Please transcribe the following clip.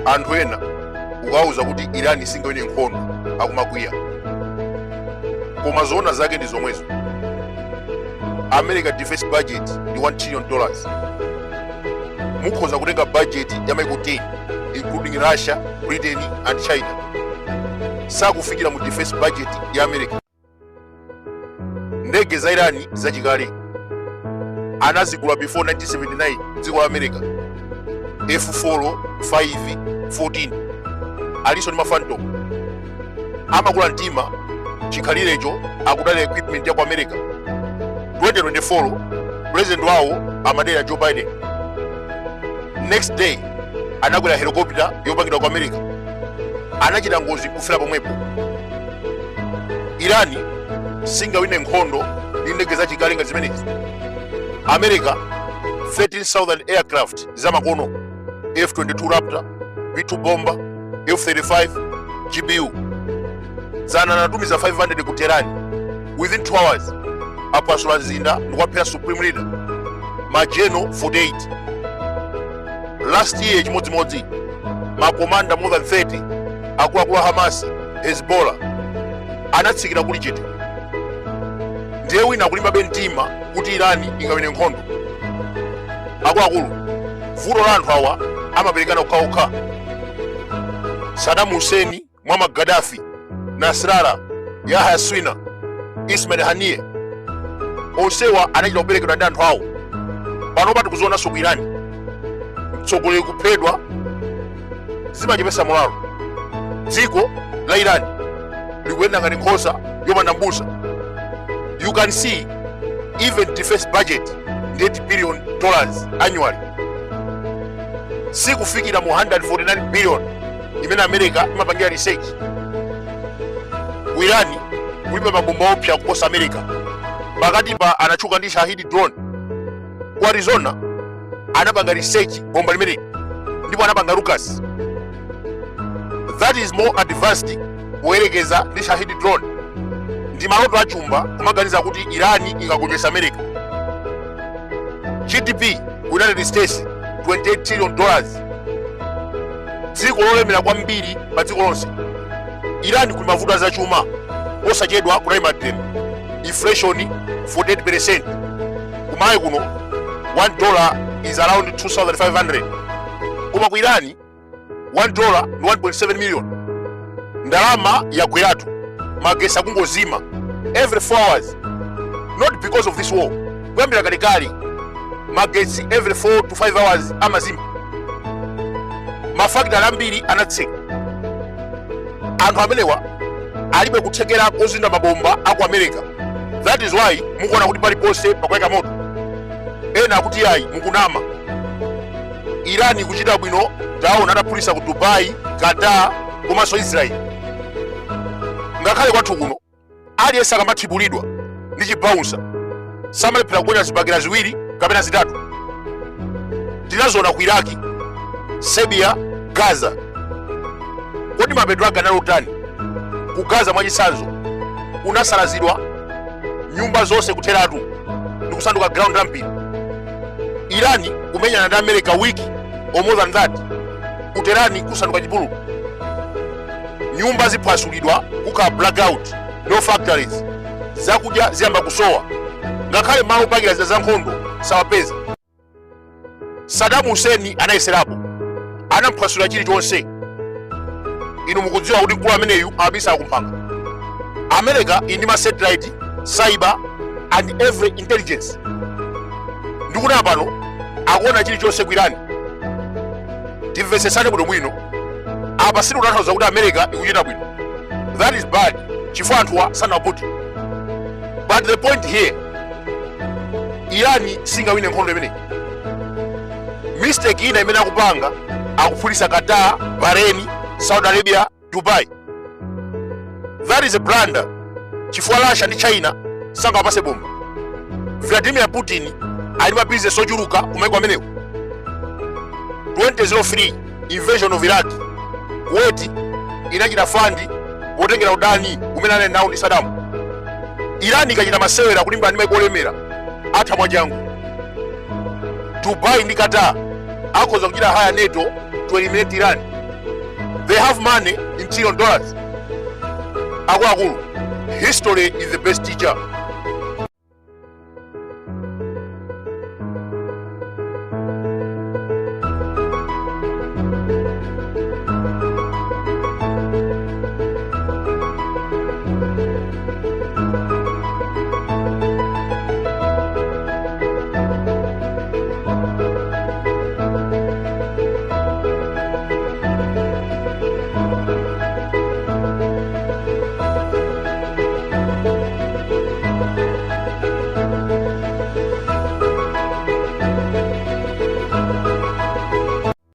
anthu ena ukauza kuti Iran singawine nkhondo akumakwiya, koma zoona zake ndi zomwezo. America defense budget ndi $1 trillion. Mukhoza kutenga budget ya maiko 10 including Russia, Britain and China, sakufikira mu defense budget ya America. Ndege za Iran zachikale anazigula before 1979 dziko la America, F4, 5, 14 aliso ndi Phantom. Amakula mtima chikhalirecho akudala equipment ya ku America. 2024 president wawo amadera Joe Biden next day anagula helicopter yopangidwa ku America, anachita ngozi kufira pomwepo. Irani singawine nkhondo ndi ndege zachikale ngati zimenezi. America 13,000 aircraft zamakono, F-22 Raptor, B-2 bomber, F-35 GBU zanatumiza 500 ku Tehran within 2 hours. Apasula zinda ndikwaphera supreme leader Majeno 48. Last year chimodzimodzi makomanda more than 30 akuluakulu Hamas, Hezbollah anatsikira kuli chete. Ndiye wina kulimbabe mtima kuti Irani ingawine nkhondo. Akuluakulu vuto la anthu awa amaperekana okhaokha. Saddam Hussein, Muammar Gaddafi, Nasrallah, Yahya Sinwar, Ismail Haniyeh onsewa anachita kuperekedwa ndi anthu awo. Pano pati kuzoonanso ku Irani mtsogoleri kuphedwa zimachepesa mulalo. Dziko la Irani likuyenda ngati nkhosa yopanda mbusa. You can see even defense budget $8 billion annually, sikufikira mu 149 billion imene America imapangira research. Ku Irani kulibe mabomba opsa kuposa America, pakati pa anachuka ndi Shahid drone. Ku Arizona anapanga research bomba limene ndipo anapanga Lucas. That is more advanced kuyerekeza ndi Shahid drone. Ndi maloto achumba kumaganiza kuti Irani ingagonjetsa America. GDP United States $28 trillion, dziko lolemera kwambiri pa dziko lonse. Irani kuli mavuto azachuma osachedwa kunali madeni, inflation 48%. Kumayi kuno $1 is around 2,500. Koma ku Irani $1 ndi 1.7 million. Ndalama yakweratu, magesi akungozima every 4 hours, not because of this war. Kuyambira kalekale magesi every 4 to 5 hours amazima. Mafakitale ambiri anatseka. Anthu amenewa alibe kuthekera kozinda mabomba aku America. That is why mukuona kuti paliponse pakweka moto. Ena akuti ayi mukunama. Irani kuchita bwino taona adaphulisa ku Dubai, Qatar komanso Israel. Ngakhale kwathu kuno aliyense akamathibulidwa ndi chibaunsa samalephera kukonya zibagera ziwiri kapena zitatu. Tinazoona ku Iraki, Serbia, Gaza. Kodi mapeto aganali utani? Ku Gaza mwachisanzo unasalazidwa nyumba zonse kutheratu ndi kusanduka ground la mpira. Irani kumenyana ndi America wiki or more than that, kuterani kusanduka chipululu. Nyumba ziphwasulidwa, kukhala blackout, no factories, zakudya ziyamba kusowa. Ngakhale malo opakira za nkhondo sawapeza. Saddam Hussein anayeserapo, anaphwasula chilichonse. Inu mukudziwa kuti mkulu ameneyu amabisa akumpanga. America indi ma satellite, cyber and every intelligence. Ndikuna pano akuona chilichonse ku Irani. Timvesesane bwino bwino. Apa sinu kutanthauza kuti America ikuchita bwino. That is bad. Chifukwa anthuwa sanaputi. But the point here, Irani singawine nkhondo imene. Mistake ina imene akupanga akuphulisa Qatar, Bahrain, Saudi Arabia, Dubai. That is a blunder. Chifukwa Russia ndi China sangapase bomba. Vladimir Putin ali ma business ochuluka kumaiko amenewo. 2003 invasion of Iraq, Kuwait inachita fandi wotengera udani umene anali nawo ndi Saddam. Irani ikachita masewera kulimbana ndi maiko olemera atha mwachangu. Dubai ndi Qatar akhoza kuchita hire NATO to eliminate Iran. They have money in trillion dollars. Akuluakulu, history is the best teacher.